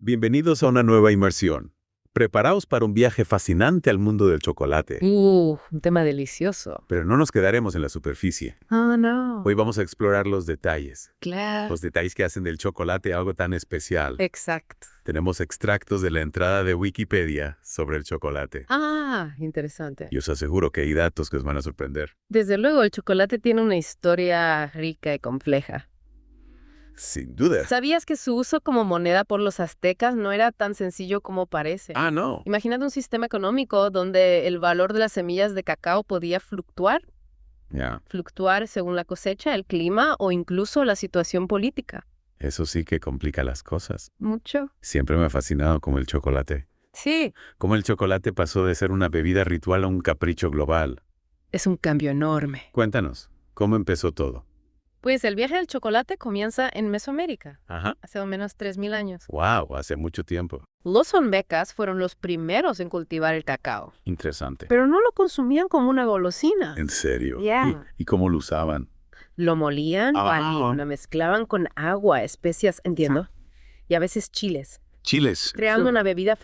Bienvenidos a una nueva inmersión. Preparaos para un viaje fascinante al mundo del chocolate. Un tema delicioso. Pero no nos quedaremos en la superficie. Oh, no. Hoy vamos a explorar los detalles. Claro. Los detalles que hacen del chocolate algo tan especial. Exacto. Tenemos extractos de la entrada de Wikipedia sobre el chocolate. Interesante. Y os aseguro que hay datos que os van a sorprender. Desde luego, el chocolate tiene una historia rica y compleja. Sin duda. ¿Sabías que su uso como moneda por los aztecas no era tan sencillo como parece? No. Imagínate un sistema económico donde el valor de las semillas de cacao podía fluctuar según la cosecha, el clima o incluso la situación política. Eso sí que complica las cosas. Mucho. Siempre me ha fascinado como el chocolate. Sí. Cómo el chocolate pasó de ser una bebida ritual a un capricho global. Es un cambio enorme. Cuéntanos, ¿cómo empezó todo? Pues el viaje del chocolate comienza en Mesoamérica, Ajá. hace al menos 3000 años. Wow, hace mucho tiempo. Los olmecas fueron los primeros en cultivar el cacao, Interesante. pero no lo consumían como una golosina. ¿En serio? Ya. ¿Y cómo lo usaban? Lo molían, lo mezclaban con agua, especias, entiendo, y a veces chiles, Chiles. creando una bebida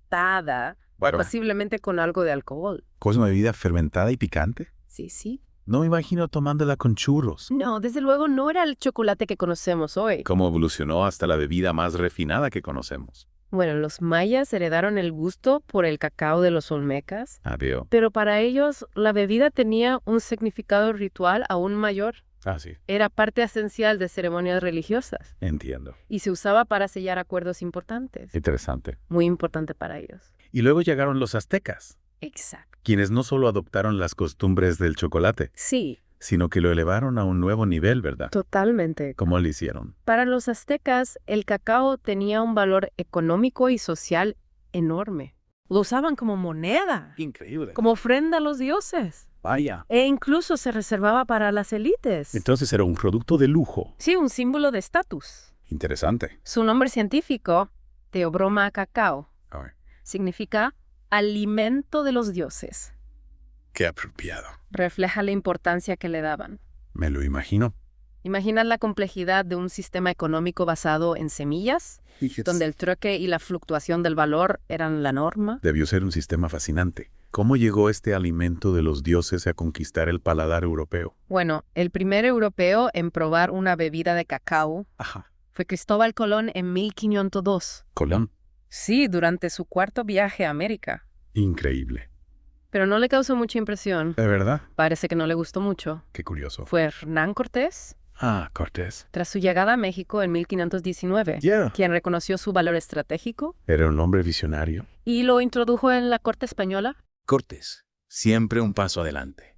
fermentada, Bueno. posiblemente con algo de alcohol. ¿Cosa una bebida fermentada y picante? Sí. No me imagino tomándola con churros. No, desde luego no era el chocolate que conocemos hoy. ¿Cómo evolucionó hasta la bebida más refinada que conocemos? Bueno, los mayas heredaron el gusto por el cacao de los olmecas, Veo. pero para ellos la bebida tenía un significado ritual aún mayor. Sí. Era parte esencial de ceremonias religiosas Entiendo. y se usaba para sellar acuerdos importantes. Interesante. Muy importante para ellos. Y luego llegaron los aztecas, Exacto. quienes no solo adoptaron las costumbres del chocolate, Sí, sino que lo elevaron a un nuevo nivel, ¿verdad? totalmente. ¿Cómo lo hicieron? Para los aztecas, el cacao tenía un valor económico y social enorme. Lo usaban como moneda, Increíble. como ofrenda a los dioses. Vaya. E incluso se reservaba para las élites. Entonces era un producto de lujo. Sí, un símbolo de estatus. Interesante. Su nombre científico, Theobroma cacao, A ver. significa alimento de los dioses. Qué apropiado. Refleja la importancia que le daban. Me lo imagino. ¿Imaginas la complejidad de un sistema económico basado en semillas, donde el trueque y la fluctuación del valor eran la norma? Debió ser un sistema fascinante. ¿Cómo llegó este alimento de los dioses a conquistar el paladar europeo? Bueno, el primer europeo en probar una bebida de cacao fue Cristóbal Colón en 1502. Colón. Sí, durante su cuarto viaje a América. Increíble. Pero no le causó mucha impresión. ¿De verdad? Parece que no le gustó mucho. Qué curioso. Fue Hernán Cortés, Cortés. tras su llegada a México en 1519, quien reconoció su valor estratégico Era un hombre visionario. y lo introdujo en la corte española. Cortés, siempre un paso adelante.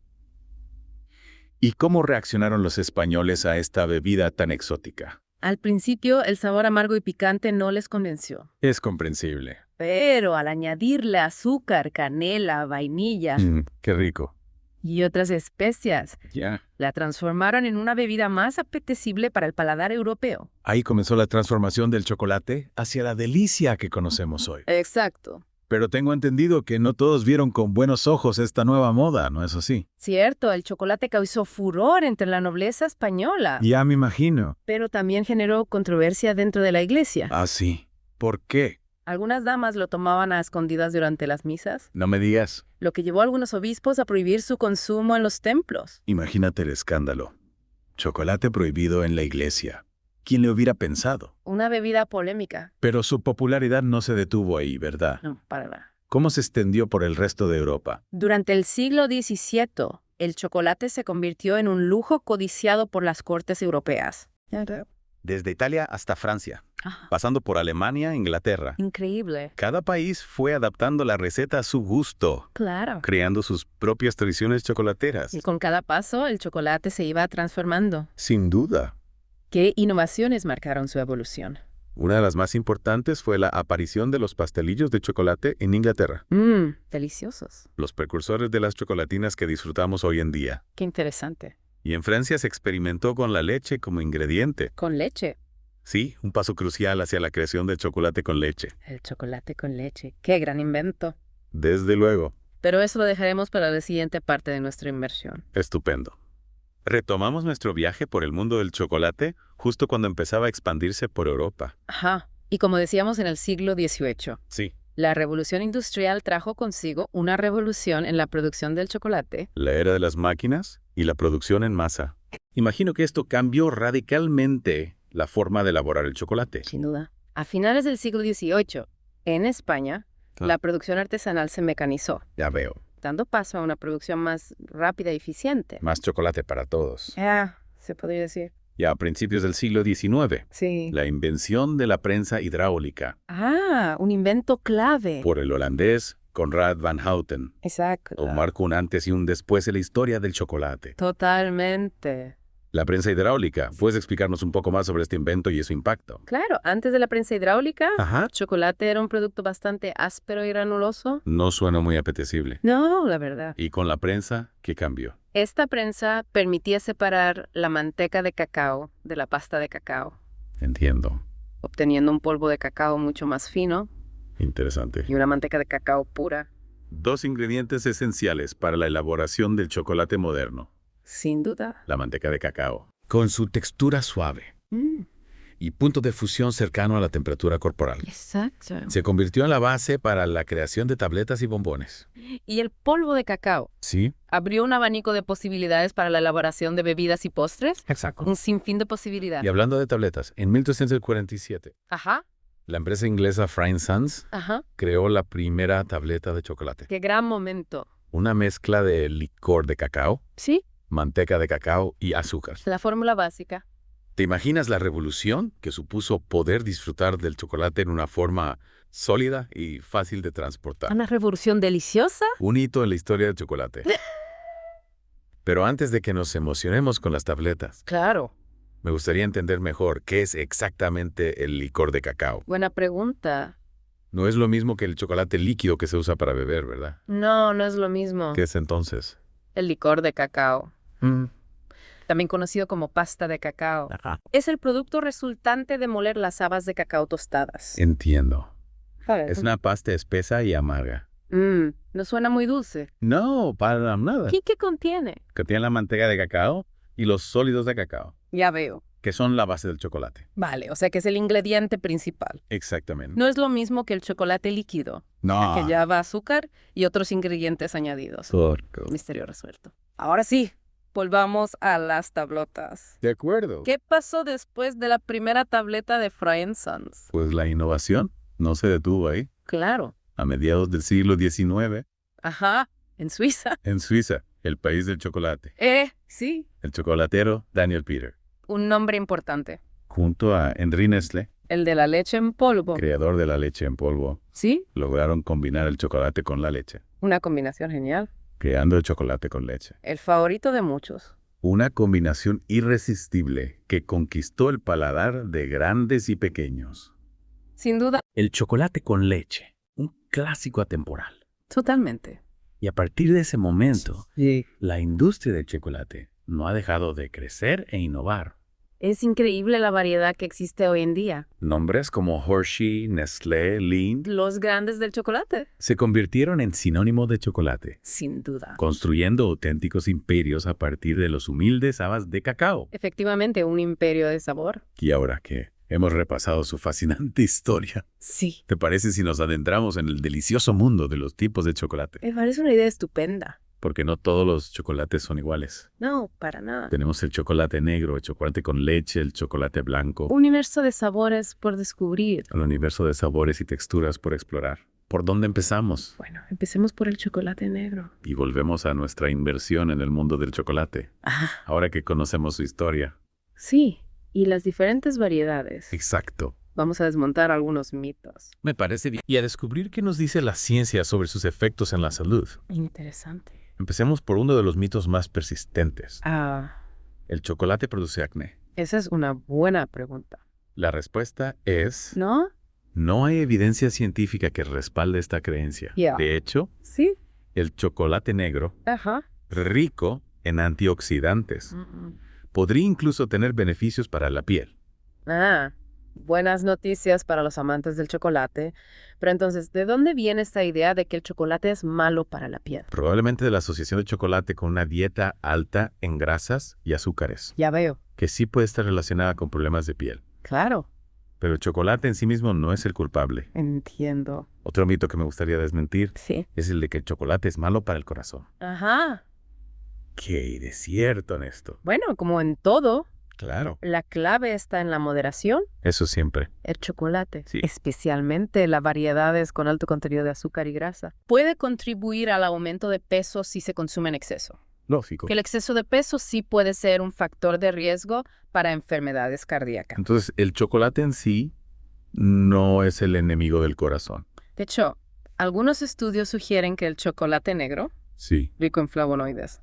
¿Y cómo reaccionaron los españoles a esta bebida tan exótica? Al principio, el sabor amargo y picante no les convenció. Es comprensible. Pero al añadirle azúcar, canela, vainilla Qué rico. y otras especias, Ya. la transformaron en una bebida más apetecible para el paladar europeo. Ahí comenzó la transformación del chocolate hacia la delicia que conocemos hoy. Exacto. Pero tengo entendido que no todos vieron con buenos ojos esta nueva moda, ¿no es así? Cierto, el chocolate causó furor entre la nobleza española, Ya me imagino. pero también generó controversia dentro de la iglesia. Sí. ¿Por qué? Algunas damas lo tomaban a escondidas durante las misas, No me digas. lo que llevó a algunos obispos a prohibir su consumo en los templos. Imagínate el escándalo. Chocolate prohibido en la iglesia. ¿Quién le hubiera pensado? Una bebida polémica. Pero su popularidad no se detuvo ahí, ¿verdad? No, para nada. ¿Cómo se extendió por el resto de Europa? Durante el siglo XVII, el chocolate se convirtió en un lujo codiciado por las cortes europeas. Desde Italia hasta Francia, pasando por Alemania e Inglaterra. Increíble. Cada país fue adaptando la receta a su gusto, Claro. creando sus propias tradiciones chocolateras. Y con cada paso, el chocolate se iba transformando. Sin duda. ¿Qué innovaciones marcaron su evolución? Una de las más importantes fue la aparición de los pastelillos de chocolate en Inglaterra, Deliciosos. los precursores de las chocolatinas que disfrutamos hoy en día. Qué interesante. Y en Francia se experimentó con la leche como ingrediente. Con leche. Sí, un paso crucial hacia la creación del chocolate con leche. El chocolate con leche. Qué gran invento. Desde luego. Pero eso lo dejaremos para la siguiente parte de nuestra inmersión. Estupendo. Retomamos nuestro viaje por el mundo del chocolate justo cuando empezaba a expandirse por Europa. Y como decíamos en el siglo XVIII, Sí. la revolución industrial trajo consigo una revolución en la producción del chocolate. La era de las máquinas y la producción en masa. Imagino que esto cambió radicalmente la forma de elaborar el chocolate. Sin duda. A finales del siglo XVIII, en España, la producción artesanal se mecanizó, Ya veo. dando paso a una producción más rápida y eficiente. Más chocolate para todos. Se podría decir. Ya a principios del siglo XIX, Sí. la invención de la prensa hidráulica Un invento clave. por el holandés Conrad van Houten Exacto. marcó un antes y un después en la historia del chocolate. Totalmente. La prensa hidráulica. ¿Puedes explicarnos un poco más sobre este invento y su impacto? Claro, antes de la prensa hidráulica, Ajá. el chocolate era un producto bastante áspero y granuloso. No suena muy apetecible. No, la verdad. ¿Y con la prensa qué cambió? Esta prensa permitía separar la manteca de cacao de la pasta de cacao, Entiendo. obteniendo un polvo de cacao mucho más fino Interesante. y una manteca de cacao pura. 2 ingredientes esenciales para la elaboración del chocolate moderno. Sin duda. La manteca de cacao. Con su textura suave y punto de fusión cercano a la temperatura corporal. Exacto. Se convirtió en la base para la creación de tabletas y bombones. Y el polvo de cacao ¿Sí? abrió un abanico de posibilidades para la elaboración de bebidas y postres. Exacto. Un sinfín de posibilidades. Y hablando de tabletas, en 1347, Ajá, la empresa inglesa Fry Sons ajá. creó la primera tableta de chocolate. Qué gran momento. Una mezcla de licor de cacao, Sí, manteca de cacao y azúcar. la fórmula básica. ¿Te imaginas la revolución que supuso poder disfrutar del chocolate en una forma sólida y fácil de transportar? Una revolución deliciosa. Un hito en la historia del chocolate. Pero antes de que nos emocionemos con las tabletas, Claro. me gustaría entender mejor qué es exactamente el licor de cacao. Buena pregunta. No es lo mismo que el chocolate líquido que se usa para beber, ¿verdad? No, no es lo mismo. ¿Qué es entonces? El licor de cacao, también conocido como pasta de cacao, Ajá. es el producto resultante de moler las habas de cacao tostadas. Entiendo. ¿Sabes? Es una pasta espesa y amarga. No suena muy dulce. No, para nada. ¿Y qué contiene? Que tiene la manteca de cacao y los sólidos de cacao, Ya veo. que son la base del chocolate. Vale, o sea que es el ingrediente principal. Exactamente. No es lo mismo que el chocolate líquido, No. que lleva azúcar y otros ingredientes añadidos. Misterio resuelto. Ahora sí, volvamos a las tablotas. De acuerdo. ¿Qué pasó después de la primera tableta de Fry Sons? Pues la innovación no se detuvo ahí. Claro. A mediados del siglo XIX, Ajá, en Suiza. en Suiza, el país del chocolate, Sí. el chocolatero Daniel Peter, Un nombre importante. junto a Henri Nestlé, El de la leche en polvo. creador de la leche en polvo, Sí, lograron combinar el chocolate con la leche, una combinación genial. creando el chocolate con leche. El favorito de muchos. Una combinación irresistible que conquistó el paladar de grandes y pequeños. Sin duda. El chocolate con leche, un clásico atemporal. Totalmente. Y a partir de ese momento, la industria del chocolate no ha dejado de crecer e innovar. Es increíble la variedad que existe hoy en día. Nombres como Hershey, Nestlé, Lindt Los grandes del chocolate. se convirtieron en sinónimo de chocolate, Sin duda. construyendo auténticos imperios a partir de los humildes habas de cacao. Efectivamente, un imperio de sabor. Y ahora que hemos repasado su fascinante historia, Sí. ¿te parece si nos adentramos en el delicioso mundo de los tipos de chocolate? Me parece una idea estupenda. Porque no todos los chocolates son iguales. No, para nada. Tenemos el chocolate negro, el chocolate con leche, el chocolate blanco, Universo de sabores por descubrir. el universo de sabores y texturas por explorar. ¿Por dónde empezamos? Bueno, empecemos por el chocolate negro. Y volvemos a nuestra inversión en el mundo del chocolate, ahora que conocemos su historia. Sí, y las diferentes variedades. Exacto. Vamos a desmontar algunos mitos. Me parece bien. Y a descubrir qué nos dice la ciencia sobre sus efectos en la salud. Interesante. Empecemos por uno de los mitos más persistentes. Ah, ¿El chocolate produce acné? esa es una buena pregunta. La respuesta es... ¿No? No hay evidencia científica que respalde esta creencia. Ya. De hecho, Sí. el chocolate negro, Ajá. rico en antioxidantes, podría incluso tener beneficios para la piel. Buenas noticias para los amantes del chocolate. Pero entonces, ¿de dónde viene esta idea de que el chocolate es malo para la piel? Probablemente de la asociación de chocolate con una dieta alta en grasas y azúcares, Ya veo. que sí puede estar relacionada con problemas de piel. Claro. Pero el chocolate en sí mismo no es el culpable. Entiendo. Otro mito que me gustaría desmentir Sí. es el de que el chocolate es malo para el corazón. Ajá. ¿Qué hay de cierto en esto? Bueno, como en todo, Claro. la clave está en la moderación. Eso siempre. El chocolate, Sí. especialmente las variedades con alto contenido de azúcar y grasa, puede contribuir al aumento de peso si se consume en exceso. Lógico. Que el exceso de peso sí puede ser un factor de riesgo para enfermedades cardíacas. Entonces, el chocolate en sí no es el enemigo del corazón. De hecho, algunos estudios sugieren que el chocolate negro, Sí. rico en flavonoides,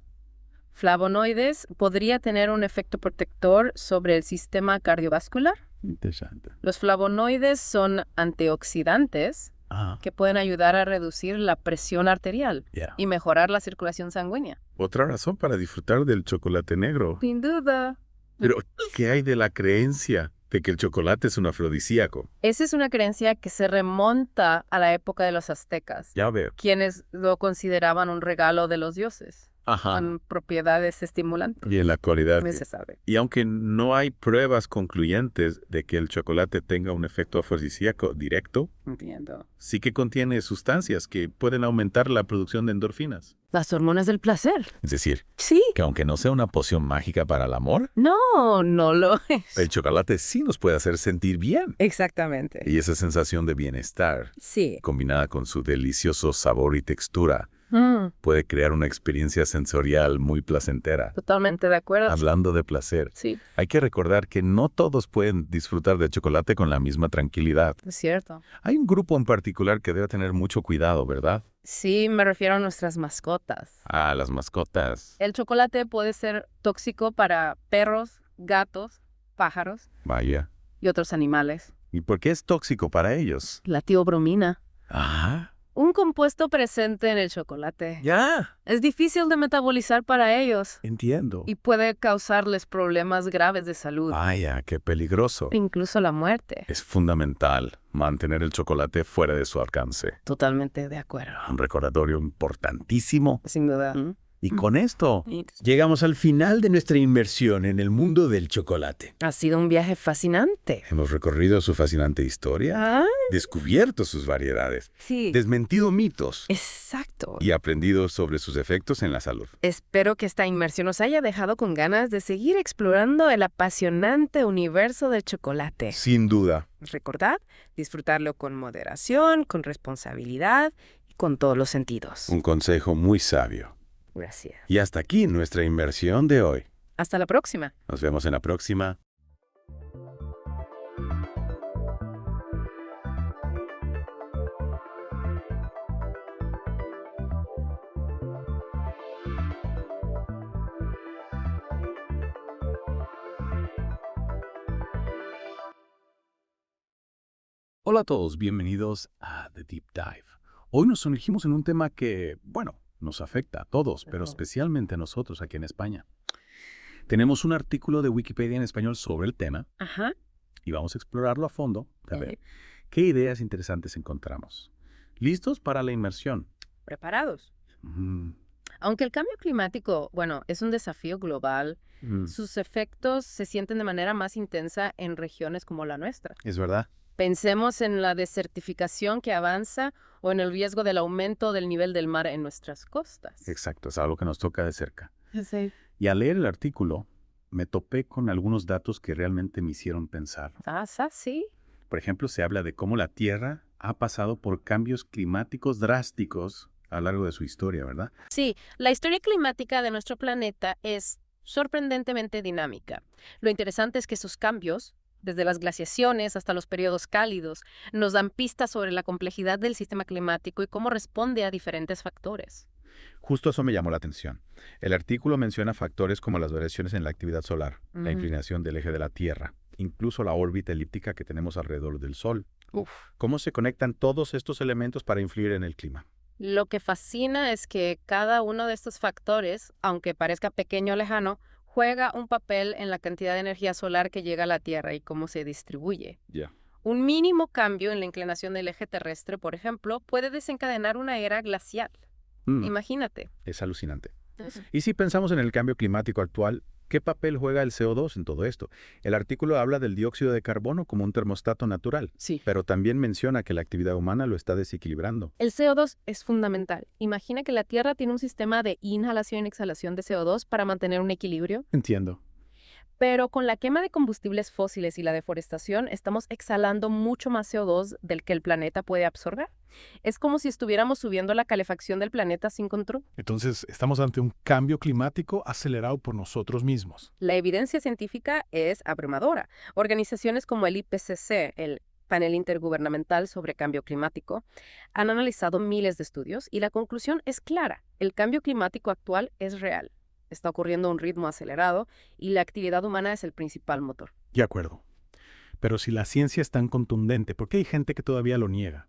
podría tener un efecto protector sobre el sistema cardiovascular. Interesante. Los flavonoides son antioxidantes que pueden ayudar a reducir la presión arterial y mejorar la circulación sanguínea. Otra razón para disfrutar del chocolate negro. Sin duda. Pero, ¿qué hay de la creencia de que el chocolate es un afrodisíaco? Esa es una creencia que se remonta a la época de los aztecas, Ya veo. quienes lo consideraban un regalo de los dioses, con propiedades estimulantes. Y en la actualidad. No se sabe. Y aunque no hay pruebas concluyentes de que el chocolate tenga un efecto afrodisíaco directo, Entiendo. sí que contiene sustancias que pueden aumentar la producción de endorfinas. Las hormonas del placer. Es decir, Sí. que aunque no sea una poción mágica para el amor, No, no lo es. El chocolate sí nos puede hacer sentir bien. Exactamente. Y esa sensación de bienestar, Sí. combinada con su delicioso sabor y textura, puede crear una experiencia sensorial muy placentera. Totalmente de acuerdo. Hablando de placer, Sí, hay que recordar que no todos pueden disfrutar de chocolate con la misma tranquilidad. es cierto. Hay un grupo en particular que debe tener mucho cuidado, ¿verdad? Sí, me refiero a nuestras mascotas. Ah, las mascotas. El chocolate puede ser tóxico para perros, gatos, pájaros Vaya. y otros animales. ¿Y por qué es tóxico para ellos? La tiobromina, Ah, un compuesto presente en el chocolate. ya. Es difícil de metabolizar para ellos Entiendo. y puede causarles problemas graves de salud, Vaya, qué peligroso. incluso la muerte. Es fundamental mantener el chocolate fuera de su alcance. Totalmente de acuerdo. Un recordatorio importantísimo. Sin duda. Y con esto, Llegamos al final de nuestra inmersión en el mundo del chocolate. Ha sido un viaje fascinante. hemos recorrido su fascinante historia, Ah, descubierto sus variedades, sí. desmentido mitos Exacto. y aprendido sobre sus efectos en la salud. Espero que esta inmersión nos haya dejado con ganas de seguir explorando el apasionante universo del chocolate. Sin duda. Recordad, disfrutarlo con moderación, con responsabilidad y con todos los sentidos. Un consejo muy sabio. Gracias. Y hasta aquí nuestra inmersión de hoy. Hasta la próxima. Nos vemos en la próxima. Hola a todos, bienvenidos a The Deep Dive. Hoy nos sumergimos en un tema que, bueno, nos afecta a todos, pero especialmente a nosotros aquí en España. Tenemos un artículo de Wikipedia en español sobre el tema Ajá. y vamos a explorarlo a fondo, a ver qué ideas interesantes encontramos. ¿Listos para la inmersión? ¿Preparados? Mm, Aunque el cambio climático, es un desafío global, sus efectos se sienten de manera más intensa en regiones como la nuestra. es verdad. Pensemos en la desertificación que avanza o en el riesgo del aumento del nivel del mar en nuestras costas. Exacto, es algo que nos toca de cerca. Sí. Y al leer el artículo, me topé con algunos datos que realmente me hicieron pensar. Sí. Por ejemplo, se habla de cómo la Tierra ha pasado por cambios climáticos drásticos a lo largo de su historia, ¿verdad? Sí, la historia climática de nuestro planeta es sorprendentemente dinámica. Lo interesante es que esos cambios, desde las glaciaciones hasta los periodos cálidos, nos dan pistas sobre la complejidad del sistema climático y cómo responde a diferentes factores. Justo eso me llamó la atención. El artículo menciona factores como las variaciones en la actividad solar, la inclinación del eje de la Tierra, incluso la órbita elíptica que tenemos alrededor del Sol. ¿Cómo se conectan todos estos elementos para influir en el clima? Lo que fascina es que cada uno de estos factores, aunque parezca pequeño o lejano, juega un papel en la cantidad de energía solar que llega a la Tierra y cómo se distribuye. Ya. Un mínimo cambio en la inclinación del eje terrestre, por ejemplo, puede desencadenar una era glacial. Imagínate. Es alucinante. Y si pensamos en el cambio climático actual, ¿qué papel juega el CO2 en todo esto? El artículo habla del dióxido de carbono como un termostato natural, Sí. pero también menciona que la actividad humana lo está desequilibrando. El CO2 es fundamental. Imagina que la Tierra tiene un sistema de inhalación y exhalación de CO2 para mantener un equilibrio. Entiendo. Pero con la quema de combustibles fósiles y la deforestación, estamos exhalando mucho más CO2 del que el planeta puede absorber. Es como si estuviéramos subiendo la calefacción del planeta sin control. Entonces, estamos ante un cambio climático acelerado por nosotros mismos. La evidencia científica es abrumadora. Organizaciones como el IPCC, el Panel Intergubernamental sobre Cambio Climático, han analizado miles de estudios y la conclusión es clara. El cambio climático actual es real. Está ocurriendo a un ritmo acelerado y la actividad humana es el principal motor. De acuerdo. Pero si la ciencia es tan contundente, ¿por qué hay gente que todavía lo niega?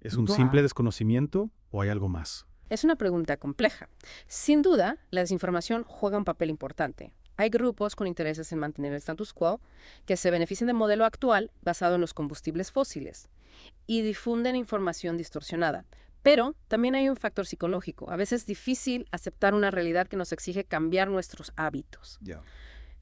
¿Es un simple desconocimiento o hay algo más? Es una pregunta compleja. Sin duda, la desinformación juega un papel importante. Hay grupos con intereses en mantener el status quo que se benefician del modelo actual basado en los combustibles fósiles y difunden información distorsionada. Pero también hay un factor psicológico. A veces es difícil aceptar una realidad que nos exige cambiar nuestros hábitos.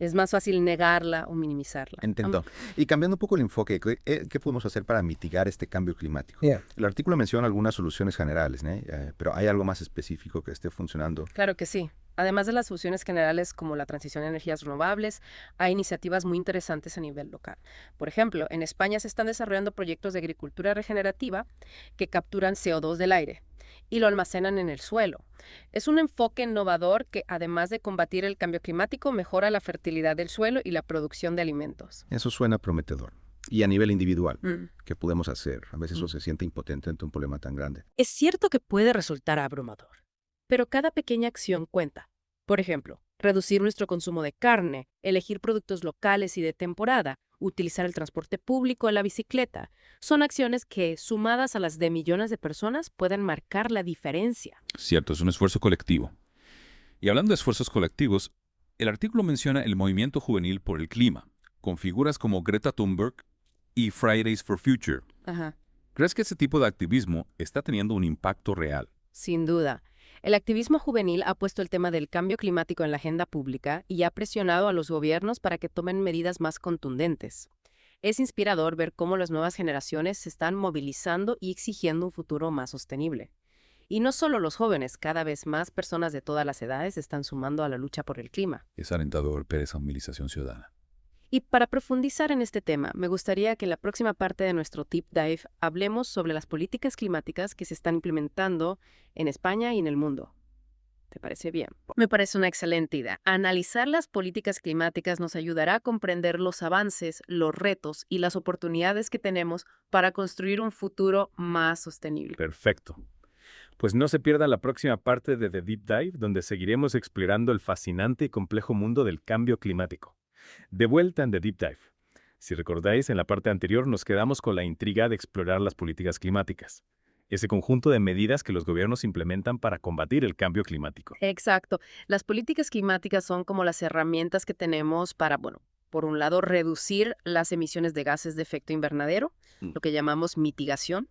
Es más fácil negarla o minimizarla. Entiendo. Y cambiando un poco el enfoque, ¿qué podemos hacer para mitigar este cambio climático? El artículo menciona algunas soluciones generales, ¿no? Pero ¿hay algo más específico que esté funcionando? Claro que sí. Además de las soluciones generales como la transición a energías renovables, hay iniciativas muy interesantes a nivel local. Por ejemplo, en España se están desarrollando proyectos de agricultura regenerativa que capturan CO2 del aire y lo almacenan en el suelo. Es un enfoque innovador que, además de combatir el cambio climático, mejora la fertilidad del suelo y la producción de alimentos. Eso suena prometedor. Y a nivel individual, ¿qué podemos hacer? A veces uno se siente impotente ante un problema tan grande. Es cierto que puede resultar abrumador, pero cada pequeña acción cuenta. Por ejemplo, reducir nuestro consumo de carne, elegir productos locales y de temporada, utilizar el transporte público o la bicicleta, son acciones que, sumadas a las de millones de personas, pueden marcar la diferencia. Cierto, es un esfuerzo colectivo. Y hablando de esfuerzos colectivos, el artículo menciona el movimiento juvenil por el clima, con figuras como Greta Thunberg y Fridays for Future. ¿Crees que ese tipo de activismo está teniendo un impacto real? Sin duda. El activismo juvenil ha puesto el tema del cambio climático en la agenda pública y ha presionado a los gobiernos para que tomen medidas más contundentes. Es inspirador ver cómo las nuevas generaciones se están movilizando y exigiendo un futuro más sostenible. Y no solo los jóvenes, cada vez más personas de todas las edades están sumando a la lucha por el clima. Es alentador ver esa movilización ciudadana. Y para profundizar en este tema, me gustaría que en la próxima parte de nuestro Deep Dive hablemos sobre las políticas climáticas que se están implementando en España y en el mundo. ¿Te parece bien? Me parece una excelente idea. Analizar las políticas climáticas nos ayudará a comprender los avances, los retos y las oportunidades que tenemos para construir un futuro más sostenible. Perfecto. Pues no se pierdan la próxima parte de The Deep Dive, donde seguiremos explorando el fascinante y complejo mundo del cambio climático. De vuelta en The Deep Dive. Si recordáis, en la parte anterior nos quedamos con la intriga de explorar las políticas climáticas, ese conjunto de medidas que los gobiernos implementan para combatir el cambio climático. Exacto. Las políticas climáticas son como las herramientas que tenemos para, por un lado, reducir las emisiones de gases de efecto invernadero, lo que llamamos mitigación,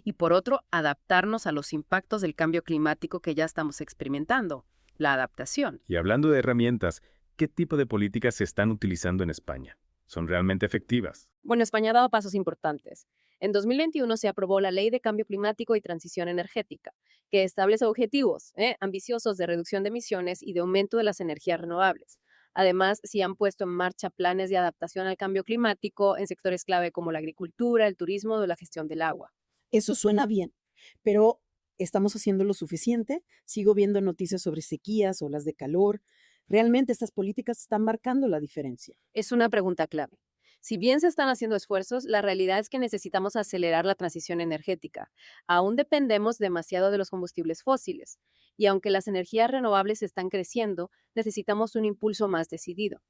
y por otro, adaptarnos a los impactos del cambio climático que ya estamos experimentando, la adaptación. Y hablando de herramientas, ¿qué tipo de políticas se están utilizando en España? ¿Son realmente efectivas? Bueno, España ha dado pasos importantes. En 2021 se aprobó la Ley de Cambio Climático y Transición Energética, que establece objetivos ambiciosos de reducción de emisiones y de aumento de las energías renovables. Además, se han puesto en marcha planes de adaptación al cambio climático en sectores clave como la agricultura, el turismo o la gestión del agua. Eso suena bien, pero ¿estamos haciendo lo suficiente? Sigo viendo noticias sobre sequías, olas de calor. ¿Realmente estas políticas están marcando la diferencia? Es una pregunta clave. Si bien se están haciendo esfuerzos, la realidad es que necesitamos acelerar la transición energética. Aún dependemos demasiado de los combustibles fósiles. Y aunque las energías renovables están creciendo, necesitamos un impulso más decidido.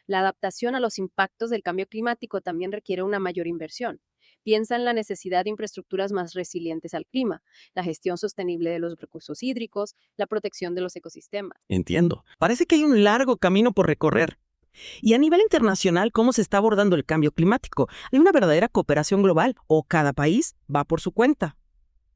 La adaptación a los impactos del cambio climático también requiere una mayor inversión. Piensa en la necesidad de infraestructuras más resilientes al clima, la gestión sostenible de los recursos hídricos, la protección de los ecosistemas. Entiendo. Parece que hay un largo camino por recorrer. Y a nivel internacional, ¿cómo se está abordando el cambio climático? ¿Hay una verdadera cooperación global o cada país va por su cuenta?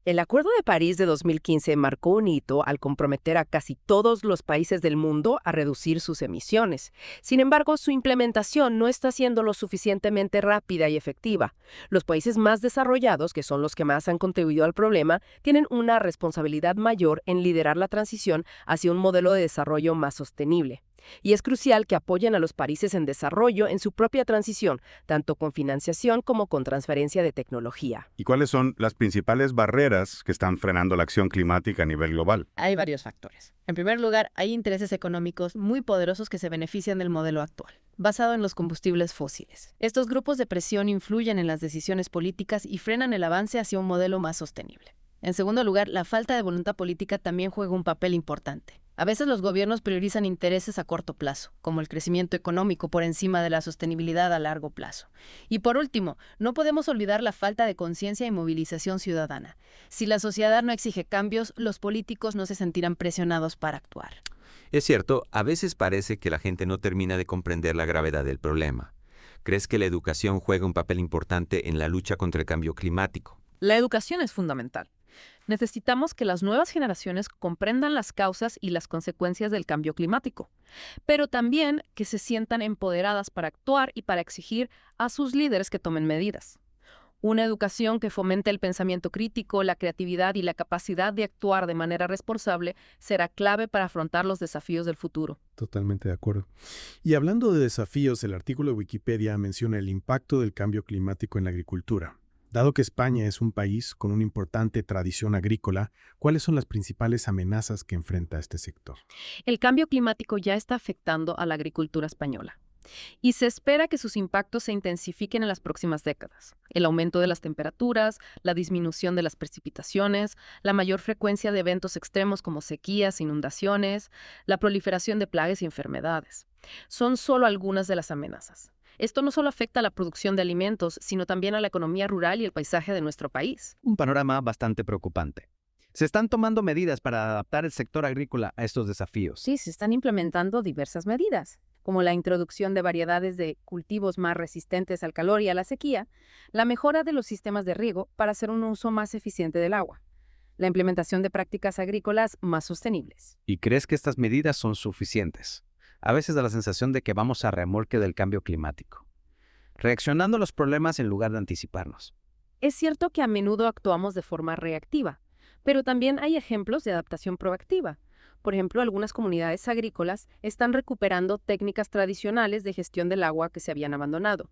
El Acuerdo de París de 2015 marcó un hito al comprometer a casi todos los países del mundo a reducir sus emisiones. Sin embargo, su implementación no está siendo lo suficientemente rápida y efectiva. Los países más desarrollados, que son los que más han contribuido al problema, tienen una responsabilidad mayor en liderar la transición hacia un modelo de desarrollo más sostenible. Y es crucial que apoyen a los países en desarrollo en su propia transición, tanto con financiación como con transferencia de tecnología. ¿Y cuáles son las principales barreras que están frenando la acción climática a nivel global? Hay varios factores. En primer lugar, hay intereses económicos muy poderosos que se benefician del modelo actual, basado en los combustibles fósiles. Estos grupos de presión influyen en las decisiones políticas y frenan el avance hacia un modelo más sostenible. En segundo lugar, la falta de voluntad política también juega un papel importante. A veces los gobiernos priorizan intereses a corto plazo, como el crecimiento económico por encima de la sostenibilidad a largo plazo. Y por último, no podemos olvidar la falta de conciencia y movilización ciudadana. Si la sociedad no exige cambios, los políticos no se sentirán presionados para actuar. Es cierto, a veces parece que la gente no termina de comprender la gravedad del problema. ¿Crees que la educación juega un papel importante en la lucha contra el cambio climático? La educación es fundamental. Necesitamos que las nuevas generaciones comprendan las causas y las consecuencias del cambio climático, pero también que se sientan empoderadas para actuar y para exigir a sus líderes que tomen medidas. Una educación que fomente el pensamiento crítico, la creatividad y la capacidad de actuar de manera responsable será clave para afrontar los desafíos del futuro. Totalmente de acuerdo. Y hablando de desafíos, el artículo de Wikipedia menciona el impacto del cambio climático en la agricultura. Dado que España es un país con una importante tradición agrícola, ¿cuáles son las principales amenazas que enfrenta este sector? El cambio climático ya está afectando a la agricultura española y se espera que sus impactos se intensifiquen en las próximas décadas. El aumento de las temperaturas, la disminución de las precipitaciones, la mayor frecuencia de eventos extremos como sequías, inundaciones, la proliferación de plagas y enfermedades. Son solo algunas de las amenazas. Esto no solo afecta a la producción de alimentos, sino también a la economía rural y el paisaje de nuestro país. Un panorama bastante preocupante. ¿Se están tomando medidas para adaptar el sector agrícola a estos desafíos? Sí, se están implementando diversas medidas, como la introducción de variedades de cultivos más resistentes al calor y a la sequía, la mejora de los sistemas de riego para hacer un uso más eficiente del agua, la implementación de prácticas agrícolas más sostenibles. ¿Y crees que estas medidas son suficientes? A veces da la sensación de que vamos a remolque del cambio climático, reaccionando a los problemas en lugar de anticiparnos. Es cierto que a menudo actuamos de forma reactiva, pero también hay ejemplos de adaptación proactiva. Por ejemplo, algunas comunidades agrícolas están recuperando técnicas tradicionales de gestión del agua que se habían abandonado,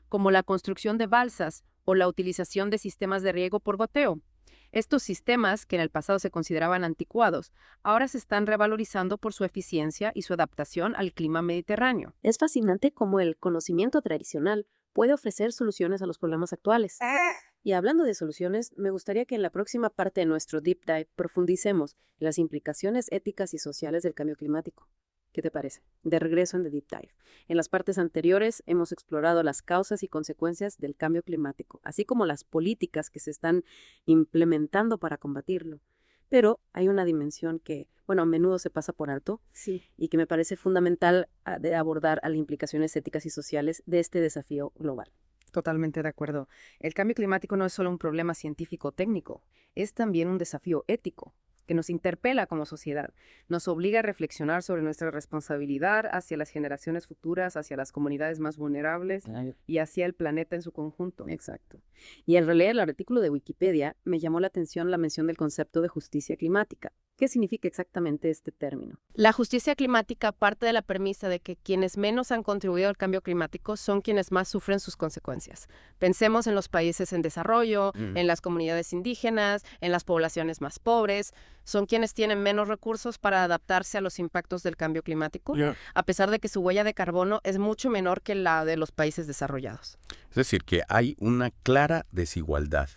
como la construcción de balsas o la utilización de sistemas de riego por goteo. Estos sistemas, que en el pasado se consideraban anticuados, ahora se están revalorizando por su eficiencia y su adaptación al clima mediterráneo. Es fascinante cómo el conocimiento tradicional puede ofrecer soluciones a los problemas actuales. Y hablando de soluciones, me gustaría que en la próxima parte de nuestro Deep Dive profundicemos en las implicaciones éticas y sociales del cambio climático. ¿Qué te parece? De regreso en The Deep Dive. En las partes anteriores hemos explorado las causas y consecuencias del cambio climático, así como las políticas que se están implementando para combatirlo. Pero hay una dimensión que, a menudo se pasa por alto y que me parece fundamental de abordar a las implicaciones éticas y sociales de este desafío global. Totalmente de acuerdo. El cambio climático no es solo un problema científico o técnico, es también un desafío ético que nos interpela como sociedad, nos obliga a reflexionar sobre nuestra responsabilidad hacia las generaciones futuras, hacia las comunidades más vulnerables y hacia el planeta en su conjunto. Exacto. Y al releer el artículo de Wikipedia, me llamó la atención la mención del concepto de justicia climática. ¿Qué significa exactamente este término? La justicia climática parte de la premisa de que quienes menos han contribuido al cambio climático son quienes más sufren sus consecuencias. Pensemos en los países en desarrollo, en las comunidades indígenas, en las poblaciones más pobres. Son quienes tienen menos recursos para adaptarse a los impactos del cambio climático, a pesar de que su huella de carbono es mucho menor que la de los países desarrollados. Es decir, que hay una clara desigualdad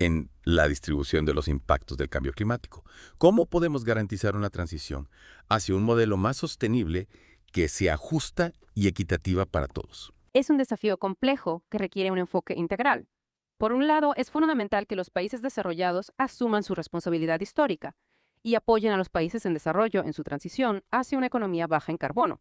en la distribución de los impactos del cambio climático. ¿Cómo podemos garantizar una transición hacia un modelo más sostenible que sea justa y equitativa para todos? Es un desafío complejo que requiere un enfoque integral. Por un lado, es fundamental que los países desarrollados asuman su responsabilidad histórica y apoyen a los países en desarrollo en su transición hacia una economía baja en carbono.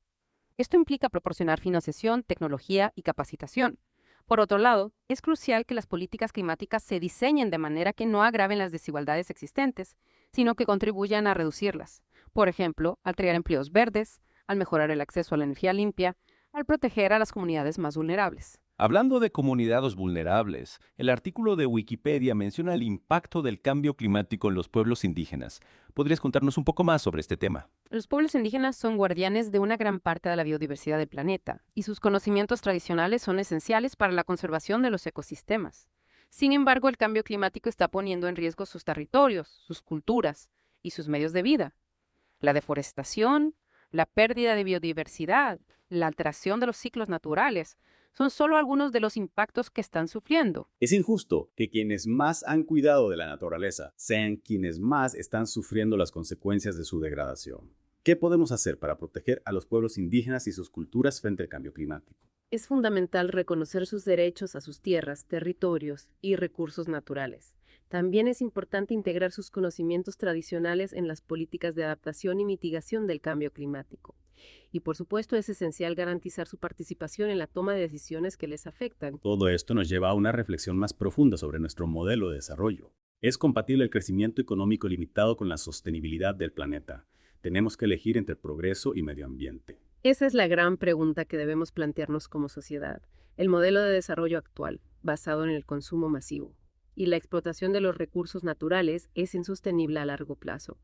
Esto implica proporcionar financiación, tecnología y capacitación, Por otro lado, es crucial que las políticas climáticas se diseñen de manera que no agraven las desigualdades existentes, sino que contribuyan a reducirlas. Por ejemplo, al crear empleos verdes, al mejorar el acceso a la energía limpia, al proteger a las comunidades más vulnerables. Hablando de comunidades vulnerables, el artículo de Wikipedia menciona el impacto del cambio climático en los pueblos indígenas. ¿Podrías contarnos un poco más sobre este tema? Los pueblos indígenas son guardianes de una gran parte de la biodiversidad del planeta, y sus conocimientos tradicionales son esenciales para la conservación de los ecosistemas. Sin embargo, el cambio climático está poniendo en riesgo sus territorios, sus culturas y sus medios de vida. La deforestación, la pérdida de biodiversidad, la alteración de los ciclos naturales, son solo algunos de los impactos que están sufriendo. Es injusto que quienes más han cuidado de la naturaleza sean quienes más están sufriendo las consecuencias de su degradación. ¿Qué podemos hacer para proteger a los pueblos indígenas y sus culturas frente al cambio climático? Es fundamental reconocer sus derechos a sus tierras, territorios y recursos naturales. También es importante integrar sus conocimientos tradicionales en las políticas de adaptación y mitigación del cambio climático. Y por supuesto es esencial garantizar su participación en la toma de decisiones que les afectan. Todo esto nos lleva a una reflexión más profunda sobre nuestro modelo de desarrollo. ¿Es compatible el crecimiento económico limitado con la sostenibilidad del planeta? Tenemos que elegir entre progreso y medio ambiente. Esa es la gran pregunta que debemos plantearnos como sociedad. El modelo de desarrollo actual, basado en el consumo masivo y la explotación de los recursos naturales, es insostenible a largo plazo.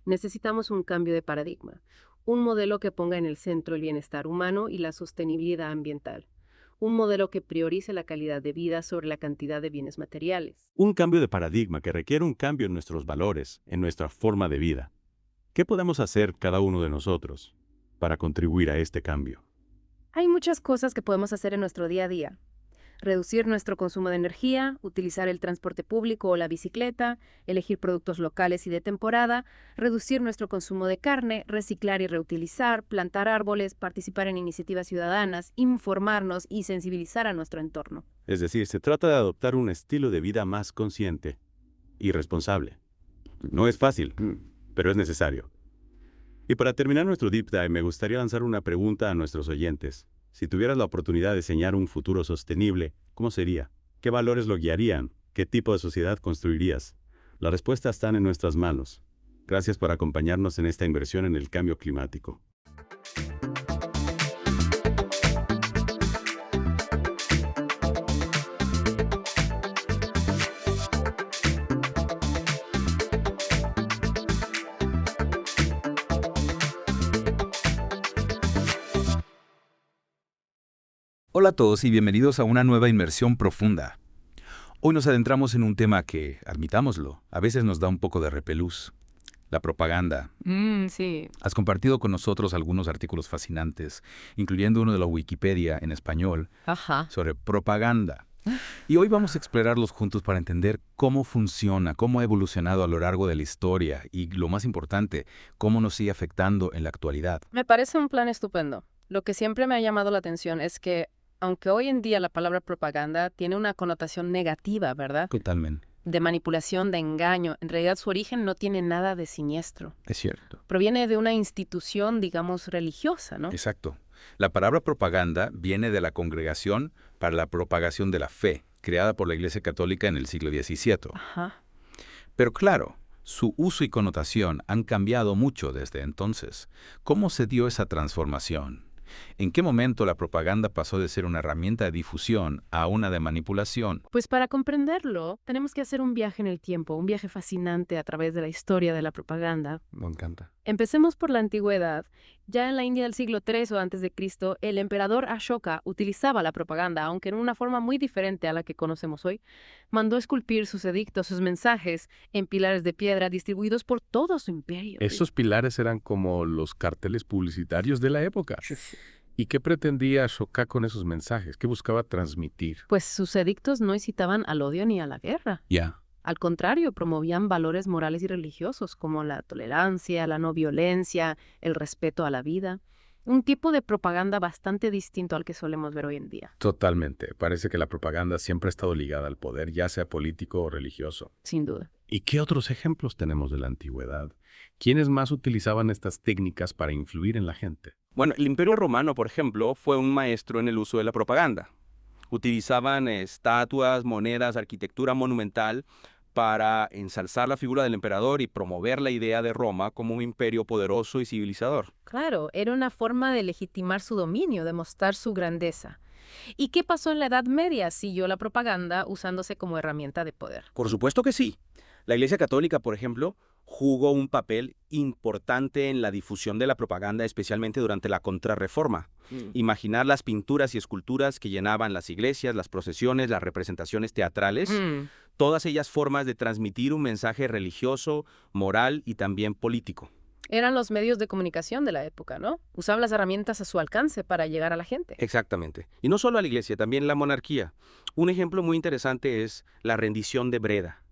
Necesitamos un cambio de paradigma, un modelo que ponga en el centro el bienestar humano y la sostenibilidad ambiental, un modelo que priorice la calidad de vida sobre la cantidad de bienes materiales. Un cambio de paradigma que requiere un cambio en nuestros valores, en nuestra forma de vida. ¿Qué podemos hacer cada uno de nosotros para contribuir a este cambio? Hay muchas cosas que podemos hacer en nuestro día a día. Reducir nuestro consumo de energía, utilizar el transporte público o la bicicleta, elegir productos locales y de temporada, reducir nuestro consumo de carne, reciclar y reutilizar, plantar árboles, participar en iniciativas ciudadanas, informarnos y sensibilizar a nuestro entorno. Es decir, se trata de adoptar un estilo de vida más consciente y responsable. No es fácil, pero es necesario. Y para terminar nuestro Deep Dive, me gustaría lanzar una pregunta a nuestros oyentes. Si tuvieras la oportunidad de diseñar un futuro sostenible, ¿cómo sería? ¿Qué valores lo guiarían? ¿Qué tipo de sociedad construirías? Las respuestas están en nuestras manos. Gracias por acompañarnos en esta inversión en el cambio climático. Hola a todos y bienvenidos a una nueva inmersión profunda. Hoy nos adentramos en un tema que, admitámoslo, a veces nos da un poco de repelús. La propaganda. Sí. Has compartido con nosotros algunos artículos fascinantes, incluyendo uno de la Wikipedia en español, sobre propaganda. Y hoy vamos a explorarlos juntos para entender cómo funciona, cómo ha evolucionado a lo largo de la historia y, lo más importante, cómo nos sigue afectando en la actualidad. Me parece un plan estupendo. Lo que siempre me ha llamado la atención es que, aunque hoy en día la palabra propaganda tiene una connotación negativa, ¿verdad? Totalmente. De manipulación, de engaño, en realidad su origen no tiene nada de siniestro. Es cierto. Proviene de una institución, digamos, religiosa, ¿no? Exacto. La palabra propaganda viene de la Congregación para la Propagación de la Fe, creada por la Iglesia Católica en el siglo XVII. Pero claro, su uso y connotación han cambiado mucho desde entonces. ¿Cómo se dio esa transformación? ¿En qué momento la propaganda pasó de ser una herramienta de difusión a una de manipulación? Pues para comprenderlo, tenemos que hacer un viaje en el tiempo, un viaje fascinante a través de la historia de la propaganda. Me encanta. Empecemos por la antigüedad. Ya en la India del siglo III o antes de Cristo, el emperador Ashoka utilizaba la propaganda, aunque en una forma muy diferente a la que conocemos hoy. Mandó esculpir sus edictos, sus mensajes, en pilares de piedra distribuidos por todo su imperio. Esos pilares eran como los carteles publicitarios de la época. ¿Y qué pretendía Ashoka con esos mensajes? ¿Qué buscaba transmitir? Pues sus edictos no incitaban al odio ni a la guerra. Al contrario, promovían valores morales y religiosos como la tolerancia, la no violencia, el respeto a la vida. Un tipo de propaganda bastante distinto al que solemos ver hoy en día. Totalmente. Parece que la propaganda siempre ha estado ligada al poder, ya sea político o religioso. Sin duda. ¿Y qué otros ejemplos tenemos de la antigüedad? ¿Quiénes más utilizaban estas técnicas para influir en la gente? Bueno, el Imperio Romano, por ejemplo, fue un maestro en el uso de la propaganda. Utilizaban estatuas, monedas, arquitectura monumental para ensalzar la figura del emperador y promover la idea de Roma como un imperio poderoso y civilizador. Claro, era una forma de legitimar su dominio, de mostrar su grandeza. ¿Y qué pasó en la Edad Media? ¿Siguió la propaganda usándose como herramienta de poder? Por supuesto que sí. La Iglesia Católica, por ejemplo, jugó un papel importante en la difusión de la propaganda, especialmente durante la Contrarreforma. Imaginar las pinturas y esculturas que llenaban las iglesias, las procesiones, las representaciones teatrales, todas ellas formas de transmitir un mensaje religioso, moral y también político. Eran los medios de comunicación de la época, ¿no? Usaban las herramientas a su alcance para llegar a la gente. Exactamente. Y no solo a la iglesia, también la monarquía. Un ejemplo muy interesante es La rendición de Breda,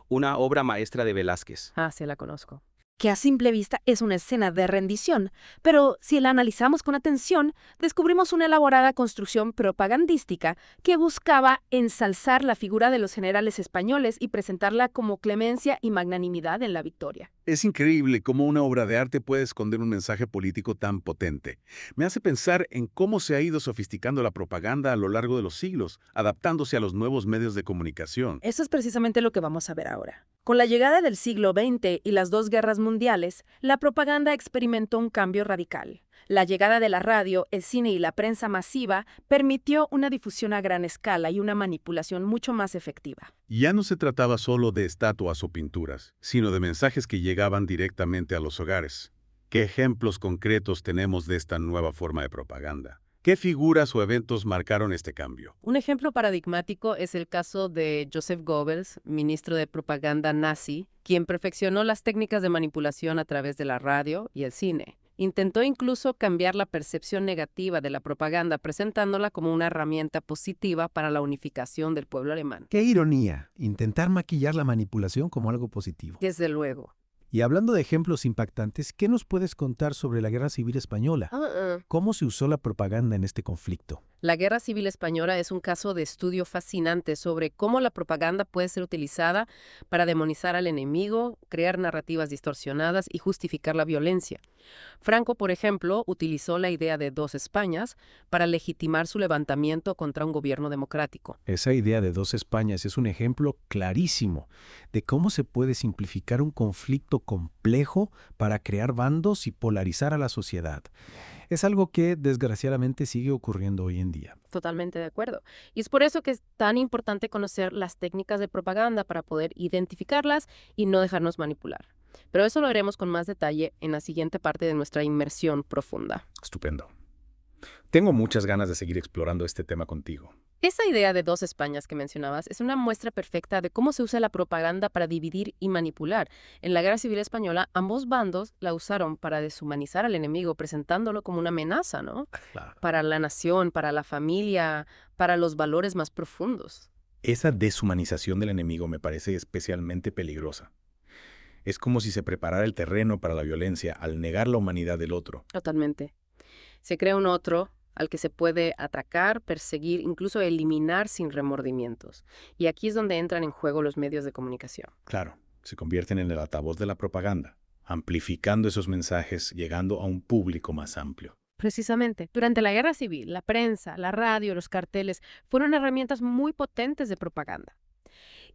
una obra maestra de Velázquez. Ah, sí, la conozco. Que a simple vista es una escena de rendición, pero si la analizamos con atención, descubrimos una elaborada construcción propagandística que buscaba ensalzar la figura de los generales españoles y presentarla como clemencia y magnanimidad en la victoria. Es increíble cómo una obra de arte puede esconder un mensaje político tan potente. Me hace pensar en cómo se ha ido sofisticando la propaganda a lo largo de los siglos, adaptándose a los nuevos medios de comunicación. Eso es precisamente lo que vamos a ver ahora. Con la llegada del siglo XX y las dos guerras mundiales, la propaganda experimentó un cambio radical. La llegada de la radio, el cine y la prensa masiva permitió una difusión a gran escala y una manipulación mucho más efectiva. Ya no se trataba solo de estatuas o pinturas, sino de mensajes que llegaban directamente a los hogares. ¿Qué ejemplos concretos tenemos de esta nueva forma de propaganda? ¿Qué figuras o eventos marcaron este cambio? Un ejemplo paradigmático es el caso de Joseph Goebbels, ministro de propaganda nazi, quien perfeccionó las técnicas de manipulación a través de la radio y el cine. Intentó incluso cambiar la percepción negativa de la propaganda, presentándola como una herramienta positiva para la unificación del pueblo alemán. ¡Qué ironía! Intentar maquillar la manipulación como algo positivo. Desde luego. Y hablando de ejemplos impactantes, ¿qué nos puedes contar sobre la Guerra Civil Española? ¿Cómo se usó la propaganda en este conflicto? La Guerra Civil Española es un caso de estudio fascinante sobre cómo la propaganda puede ser utilizada para demonizar al enemigo, crear narrativas distorsionadas y justificar la violencia. Franco, por ejemplo, utilizó la idea de dos Españas para legitimar su levantamiento contra un gobierno democrático. Esa idea de dos Españas es un ejemplo clarísimo de cómo se puede simplificar un conflicto complejo para crear bandos y polarizar a la sociedad. Es algo que, desgraciadamente, sigue ocurriendo hoy en día. Totalmente de acuerdo. Y es por eso que es tan importante conocer las técnicas de propaganda para poder identificarlas y no dejarnos manipular. Pero eso lo haremos con más detalle en la siguiente parte de nuestra inmersión profunda. Estupendo. Tengo muchas ganas de seguir explorando este tema contigo. Esa idea de dos Españas que mencionabas es una muestra perfecta de cómo se usa la propaganda para dividir y manipular. En la Guerra Civil Española, ambos bandos la usaron para deshumanizar al enemigo, presentándolo como una amenaza, ¿no? Claro. Para la nación, para la familia, para los valores más profundos. Esa deshumanización del enemigo me parece especialmente peligrosa. Es como si se preparara el terreno para la violencia al negar la humanidad del otro. Totalmente. Se crea un otro al que se puede atacar, perseguir, incluso eliminar sin remordimientos. Y aquí es donde entran en juego los medios de comunicación. Claro, se convierten en el altavoz de la propaganda, amplificando esos mensajes, llegando a un público más amplio. Precisamente, durante la Guerra Civil, la prensa, la radio, los carteles fueron herramientas muy potentes de propaganda.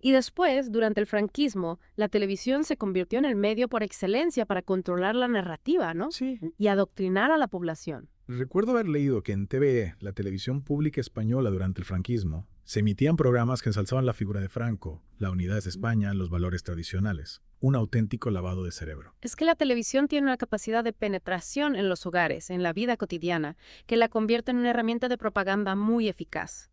Y después, durante el franquismo, la televisión se convirtió en el medio por excelencia para controlar la narrativa, ¿no? Sí. Y adoctrinar a la población. Recuerdo haber leído que en TVE, la televisión pública española durante el franquismo, se emitían programas que ensalzaban la figura de Franco, la unidad de España, los valores tradicionales. Un auténtico lavado de cerebro. Es que la televisión tiene una capacidad de penetración en los hogares, en la vida cotidiana, que la convierte en una herramienta de propaganda muy eficaz.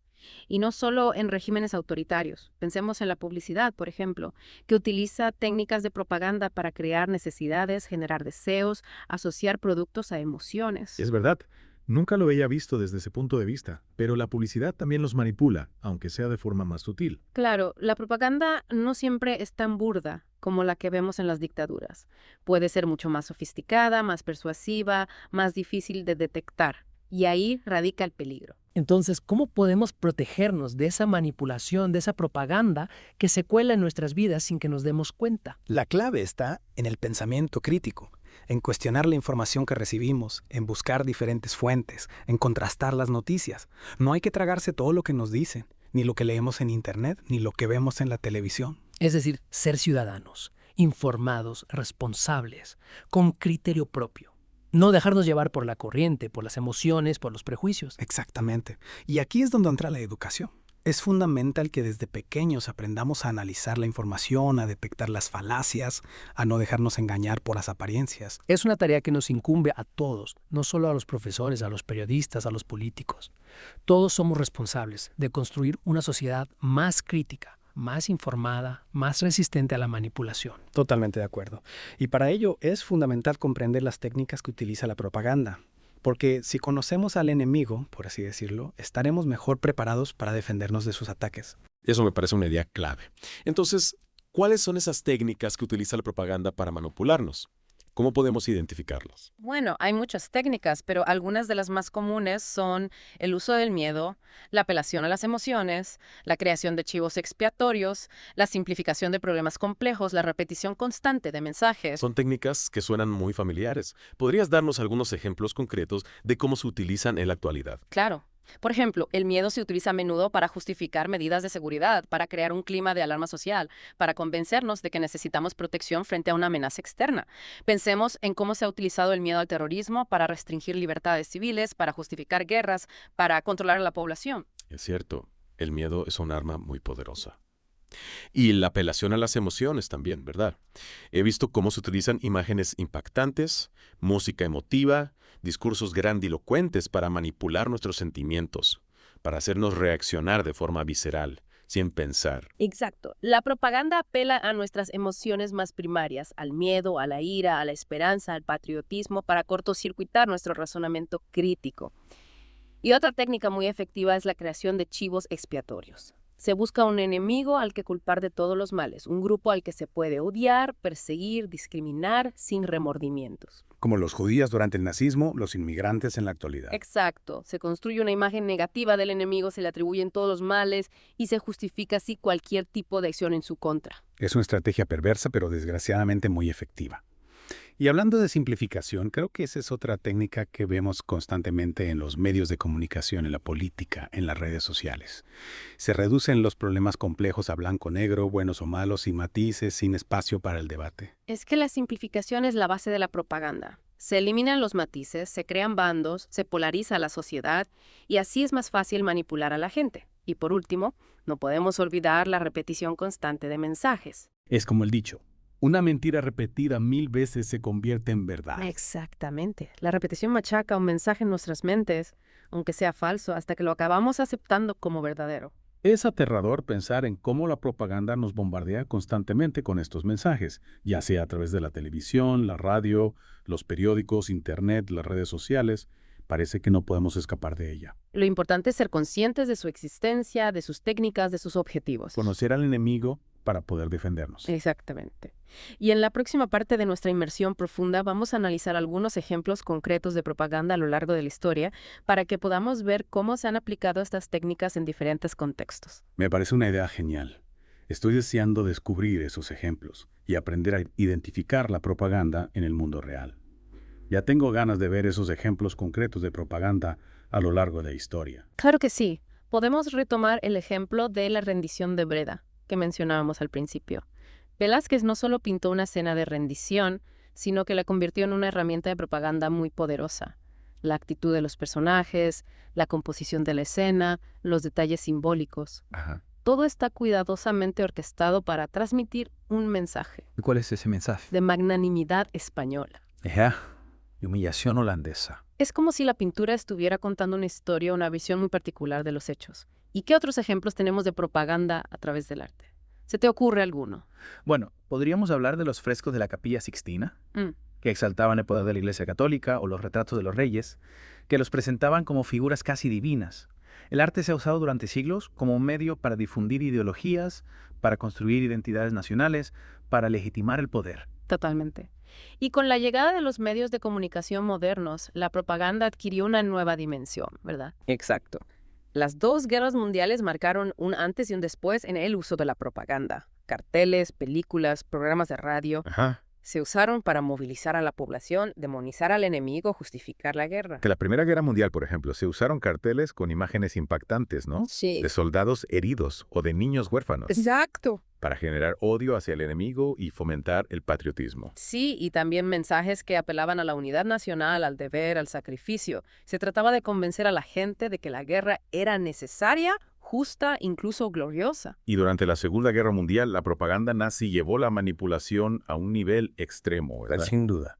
Y no solo en regímenes autoritarios. Pensemos en la publicidad, por ejemplo, que utiliza técnicas de propaganda para crear necesidades, generar deseos, asociar productos a emociones. Es verdad. Nunca lo había visto desde ese punto de vista, pero la publicidad también los manipula, aunque sea de forma más sutil. Claro, la propaganda no siempre es tan burda como la que vemos en las dictaduras. Puede ser mucho más sofisticada, más persuasiva, más difícil de detectar. Y ahí radica el peligro. Entonces, ¿cómo podemos protegernos de esa manipulación, de esa propaganda que se cuela en nuestras vidas sin que nos demos cuenta? La clave está en el pensamiento crítico. en cuestionar la información que recibimos, en buscar diferentes fuentes, en contrastar las noticias. No hay que tragarse todo lo que nos dicen, ni lo que leemos en Internet, ni lo que vemos en la televisión. Es decir, ser ciudadanos, informados, responsables, con criterio propio. No dejarnos llevar por la corriente, por las emociones, por los prejuicios. Exactamente. Y aquí es donde entra la educación. Es fundamental que desde pequeños aprendamos a analizar la información, a detectar las falacias, a no dejarnos engañar por las apariencias. Es una tarea que nos incumbe a todos, no solo a los profesores, a los periodistas, a los políticos. Todos somos responsables de construir una sociedad más crítica, más informada, más resistente a la manipulación. Totalmente de acuerdo. Y para ello es fundamental comprender las técnicas que utiliza la propaganda. Porque si conocemos al enemigo, por así decirlo, estaremos mejor preparados para defendernos de sus ataques. Eso me parece una idea clave. Entonces, ¿cuáles son esas técnicas que utiliza la propaganda para manipularnos? ¿Cómo podemos identificarlas? Bueno, hay muchas técnicas, pero algunas de las más comunes son el uso del miedo, la apelación a las emociones, la creación de chivos expiatorios, la simplificación de problemas complejos, la repetición constante de mensajes. Son técnicas que suenan muy familiares. ¿Podrías darnos algunos ejemplos concretos de cómo se utilizan en la actualidad? Claro. Por ejemplo, el miedo se utiliza a menudo para justificar medidas de seguridad, para crear un clima de alarma social, para convencernos de que necesitamos protección frente a una amenaza externa. Pensemos en cómo se ha utilizado el miedo al terrorismo para restringir libertades civiles, para justificar guerras, para controlar a la población. Es cierto, el miedo es un arma muy poderosa. Y la apelación a las emociones también, ¿verdad? He visto cómo se utilizan imágenes impactantes, música emotiva, discursos grandilocuentes para manipular nuestros sentimientos, para hacernos reaccionar de forma visceral, sin pensar. Exacto. La propaganda apela a nuestras emociones más primarias, al miedo, a la ira, a la esperanza, al patriotismo, para cortocircuitar nuestro razonamiento crítico. Y otra técnica muy efectiva es la creación de chivos expiatorios. Se busca un enemigo al que culpar de todos los males, un grupo al que se puede odiar, perseguir, discriminar sin remordimientos. Como los judíos durante el nazismo, los inmigrantes en la actualidad. Exacto. Se construye una imagen negativa del enemigo, se le atribuyen todos los males y se justifica así cualquier tipo de acción en su contra. Es una estrategia perversa, pero desgraciadamente muy efectiva. Y hablando de simplificación, creo que esa es otra técnica que vemos constantemente en los medios de comunicación, en la política, en las redes sociales. Se reducen los problemas complejos a blanco-negro, buenos o malos, sin matices, sin espacio para el debate. Es que la simplificación es la base de la propaganda. Se eliminan los matices, se crean bandos, se polariza la sociedad y así es más fácil manipular a la gente. Y por último, no podemos olvidar la repetición constante de mensajes. Es como el dicho. Una mentira repetida 1000 veces se convierte en verdad. Exactamente. La repetición machaca un mensaje en nuestras mentes, aunque sea falso, hasta que lo acabamos aceptando como verdadero. Es aterrador pensar en cómo la propaganda nos bombardea constantemente con estos mensajes, ya sea a través de la televisión, la radio, los periódicos, internet, las redes sociales. Parece que no podemos escapar de ella. Lo importante es ser conscientes de su existencia, de sus técnicas, de sus objetivos. Conocer al enemigo para poder defendernos. Exactamente. Y en la próxima parte de nuestra inmersión profunda vamos a analizar algunos ejemplos concretos de propaganda a lo largo de la historia para que podamos ver cómo se han aplicado estas técnicas en diferentes contextos. Me parece una idea genial. Estoy deseando descubrir esos ejemplos y aprender a identificar la propaganda en el mundo real. Ya tengo ganas de ver esos ejemplos concretos de propaganda a lo largo de la historia. Claro que sí. Podemos retomar el ejemplo de la rendición de Breda, que mencionábamos al principio. Velázquez no solo pintó una escena de rendición, sino que la convirtió en una herramienta de propaganda muy poderosa. La actitud de los personajes, la composición de la escena, los detalles simbólicos. Todo está cuidadosamente orquestado para transmitir un mensaje. ¿Y cuál es ese mensaje? De magnanimidad española. Y humillación holandesa. Es como si la pintura estuviera contando una historia, una visión muy particular de los hechos. ¿Y qué otros ejemplos tenemos de propaganda a través del arte? ¿Se te ocurre alguno? Bueno, podríamos hablar de los frescos de la Capilla Sixtina, que exaltaban el poder de la Iglesia Católica, o los retratos de los reyes, que los presentaban como figuras casi divinas. El arte se ha usado durante siglos como un medio para difundir ideologías, para construir identidades nacionales, para legitimar el poder. Totalmente. Y con la llegada de los medios de comunicación modernos, la propaganda adquirió una nueva dimensión, ¿verdad? Exacto. Las dos guerras mundiales marcaron un antes y un después en el uso de la propaganda. Carteles, películas, programas de radio. Se usaron para movilizar a la población, demonizar al enemigo, justificar la guerra. Que la Primera Guerra Mundial, por ejemplo, se usaron carteles con imágenes impactantes, ¿no? Sí. De soldados heridos o de niños huérfanos. Exacto. Para generar odio hacia el enemigo y fomentar el patriotismo. Sí, y también mensajes que apelaban a la unidad nacional, al deber, al sacrificio. Se trataba de convencer a la gente de que la guerra era necesaria, justa, incluso gloriosa. Y durante la Segunda Guerra Mundial, la propaganda nazi llevó la manipulación a un nivel extremo, ¿verdad? Sin duda.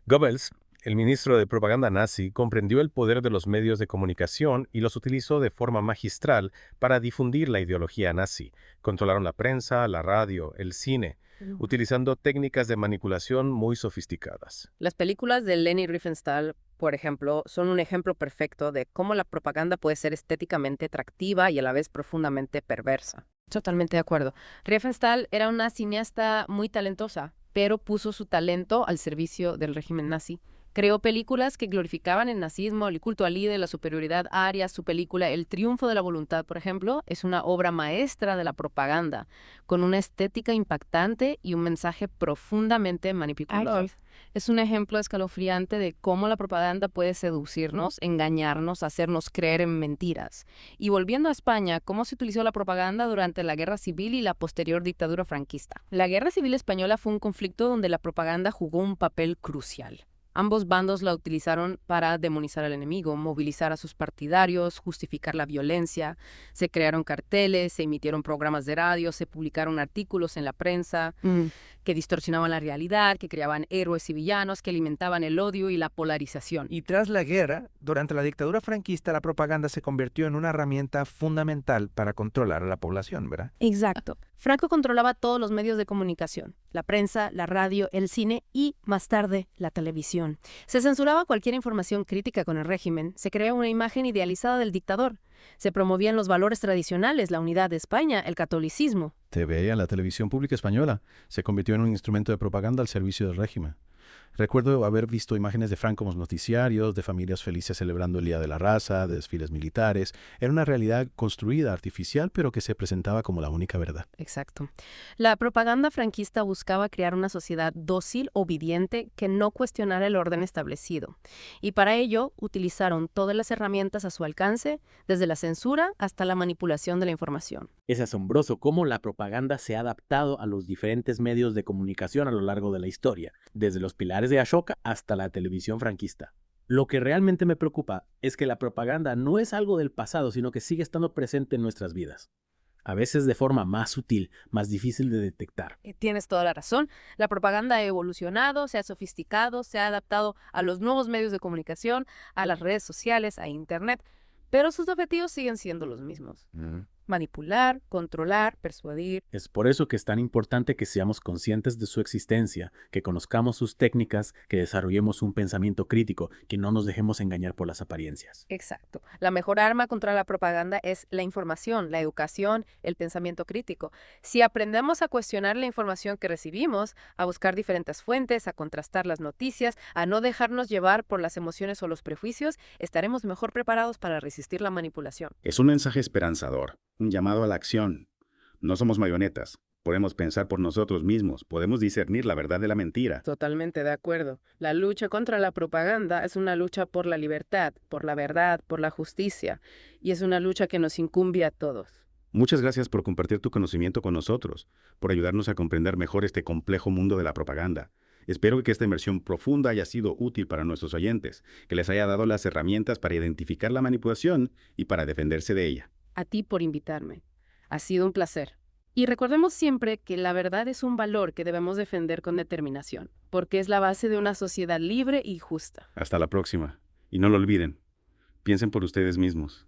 Goebbels, el ministro de propaganda nazi, comprendió el poder de los medios de comunicación y los utilizó de forma magistral para difundir la ideología nazi. Controlaron la prensa, la radio, el cine, utilizando técnicas de manipulación muy sofisticadas. Las películas de Leni Riefenstahl, por ejemplo, son un ejemplo perfecto de cómo la propaganda puede ser estéticamente atractiva y a la vez profundamente perversa. Totalmente de acuerdo. Riefenstahl era una cineasta muy talentosa, pero puso su talento al servicio del régimen nazi. Creó películas que glorificaban el nazismo, el culto al líder, la superioridad aria. Su película El triunfo de la voluntad, por ejemplo, es una obra maestra de la propaganda, con una estética impactante y un mensaje profundamente manipulador. Es un ejemplo escalofriante de cómo la propaganda puede seducirnos, engañarnos, hacernos creer en mentiras. Y volviendo a España, ¿cómo se utilizó la propaganda durante la Guerra Civil y la posterior dictadura franquista? La Guerra Civil Española fue un conflicto donde la propaganda jugó un papel crucial. Ambos bandos la utilizaron para demonizar al enemigo, movilizar a sus partidarios, justificar la violencia. Se crearon carteles, se emitieron programas de radio, se publicaron artículos en la prensa que distorsionaban la realidad, que creaban héroes y villanos, que alimentaban el odio y la polarización. Y tras la guerra, durante la dictadura franquista, la propaganda se convirtió en una herramienta fundamental para controlar a la población, ¿verdad? Exacto. Franco controlaba todos los medios de comunicación, la prensa, la radio, el cine y, más tarde, la televisión. Se censuraba cualquier información crítica con el régimen, se creaba una imagen idealizada del dictador, se promovían los valores tradicionales, la unidad de España, el catolicismo. TV, la televisión pública española, se convirtió en un instrumento de propaganda al servicio del régimen. Recuerdo haber visto imágenes de Franco en los noticiarios, de familias felices celebrando el Día de la Raza, de desfiles militares. Era una realidad construida, artificial, pero que se presentaba como la única verdad. Exacto. La propaganda franquista buscaba crear una sociedad dócil, obediente, que no cuestionara el orden establecido. Y para ello utilizaron todas las herramientas a su alcance, desde la censura hasta la manipulación de la información. Es asombroso cómo la propaganda se ha adaptado a los diferentes medios de comunicación a lo largo de la historia, desde los pilares de Ashoka hasta la televisión franquista. Lo que realmente me preocupa es que la propaganda no es algo del pasado, sino que sigue estando presente en nuestras vidas. A veces de forma más sutil, más difícil de detectar. Tienes toda la razón. La propaganda ha evolucionado, se ha sofisticado, se ha adaptado a los nuevos medios de comunicación, a las redes sociales, a Internet, pero sus objetivos siguen siendo los mismos. Manipular, controlar, persuadir. Es por eso que es tan importante que seamos conscientes de su existencia, que conozcamos sus técnicas, que desarrollemos un pensamiento crítico, que no nos dejemos engañar por las apariencias. Exacto. La mejor arma contra la propaganda es la información, la educación, el pensamiento crítico. Si aprendemos a cuestionar la información que recibimos, a buscar diferentes fuentes, a contrastar las noticias, a no dejarnos llevar por las emociones o los prejuicios, estaremos mejor preparados para resistir la manipulación. Es un mensaje esperanzador. Un llamado a la acción. No somos marionetas. Podemos pensar por nosotros mismos. Podemos discernir la verdad de la mentira. Totalmente de acuerdo. La lucha contra la propaganda es una lucha por la libertad, por la verdad, por la justicia. Y es una lucha que nos incumbe a todos. Muchas gracias por compartir tu conocimiento con nosotros, por ayudarnos a comprender mejor este complejo mundo de la propaganda. Espero que esta inmersión profunda haya sido útil para nuestros oyentes, que les haya dado las herramientas para identificar la manipulación y para defenderse de ella. A ti por invitarme. Ha sido un placer. Y recordemos siempre que la verdad es un valor que debemos defender con determinación, porque es la base de una sociedad libre y justa. Hasta la próxima. Y no lo olviden, piensen por ustedes mismos.